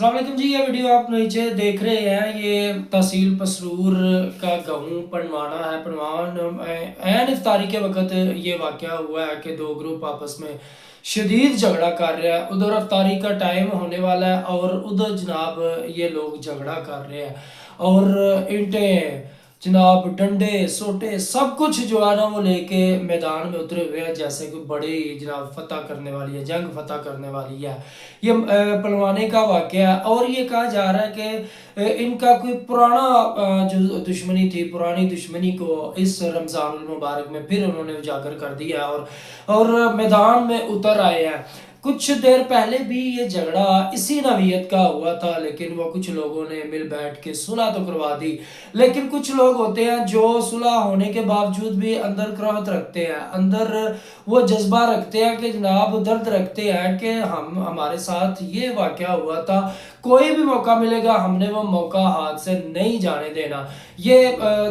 अस्सलाम वालेकुम जी। ये वीडियो आप नीचे देख रहे हैं, ये तहसील पसरूर का गाँव पनवाना है। पनवान में ऐन इफ्तारी के वक्त ये वाक़या हुआ है कि दो ग्रुप आपस में शदीद झगड़ा कर रहे हैं। उधर इफ्तारी का टाइम होने वाला है और उधर जनाब ये लोग झगड़ा कर रहे हैं और ईंटें जनाब डंडे सोटे सब कुछ जो है ना वो लेके मैदान में उतरे हुए हैं, जैसे कोई बड़ी जनाब फतह करने वाली है, जंग फतह करने वाली है। ये पलवाने का वाक़या है और ये कहा जा रहा है कि इनका कोई पुराना जो दुश्मनी थी, पुरानी दुश्मनी को इस रमज़ानुल मुबारक में फिर उन्होंने उजागर कर दिया और मैदान में उतर आए हैं। कुछ देर पहले भी ये झगड़ा इसी नवीयत का हुआ था, लेकिन वो कुछ लोगों ने मिल बैठ के सुलह तो करवा दी। लेकिन कुछ लोग होते हैं जो सुलह होने के बावजूद भी अंदर कराहत रखते हैं, अंदर वो जज्बा रखते हैं कि जनाब दर्द रखते हैं कि हम हमारे साथ ये वाक़या हुआ था, कोई भी मौका मिलेगा हमने वो मौका हाथ से नहीं जाने देना। ये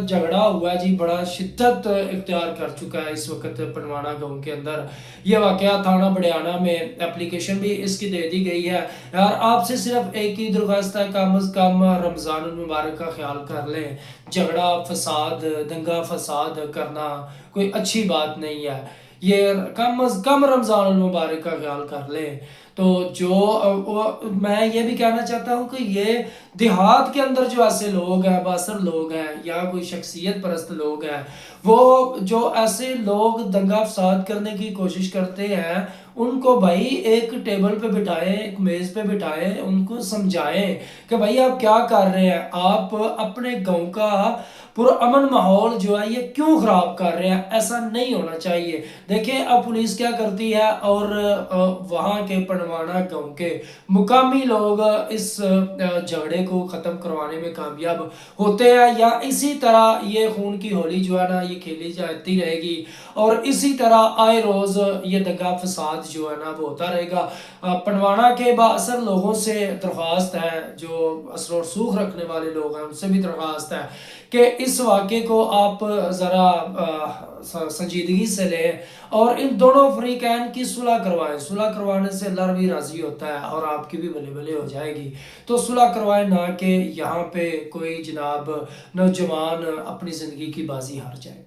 झगड़ा हुआ जी बड़ा शिद्दत इख्तियार कर चुका है इस वक्त पनवाना गाँव के अंदर। ये वाक़या थाना बड़ियाना में एप्लीकेशन भी इसकी दे दी गई है। यार आपसे सिर्फ एक ही दरख्वास्त है, कम अज़ कम रमज़ानुल मुबारक का ख्याल कर लें। झगड़ा फसाद दंगा फसाद करना कोई अच्छी बात नहीं है। ये कम अज़ कम रमज़ानुल मुबारक का ख्याल कर लें। तो मैं ये भी कहना चाहता हूँ कि ये देहात के अंदर जो ऐसे लोग हैं, बासर लोग हैं या कोई शख्सियत परस्त लोग हैं, वो जो ऐसे लोग दंगा फसाद करने की कोशिश करते हैं, उनको भाई एक टेबल पे बिठाएं, एक मेज़ पे बिठाएं, उनको समझाएं कि भाई आप क्या कर रहे हैं, आप अपने गांव का पुरअमन माहौल जो है ये क्यों खराब कर रहे हैं। ऐसा नहीं होना चाहिए। देखिए अब पुलिस क्या करती है और वहाँ के पनवाना गांव के मुकामी लोग इस झगड़े को ख़त्म करवाने में कामयाब होते हैं, या इसी तरह ये खून की होली जो है ना ये खेली जाती रहेगी और इसी तरह आए रोज़ ये दंगा फसाद जो है ना वो होता रहेगा। पनवाना के बाअसर लोगों से दरख्वास्त है, जो असर और सूख रखने वाले लोग हैं उनसे भी दरख्वास्त है कि इस वाक़े को आप ज़रा संजीदगी से लें और इन दोनों फरीकैन की सुलह करवाएं। सुलह करवाने से अल्लाह भी राज़ी होता है और आपकी भी भले भले हो जाएगी। तो सुलह करवाएं, ना कि यहाँ पे कोई जनाब नौजवान अपनी ज़िंदगी की बाजी हार जाए।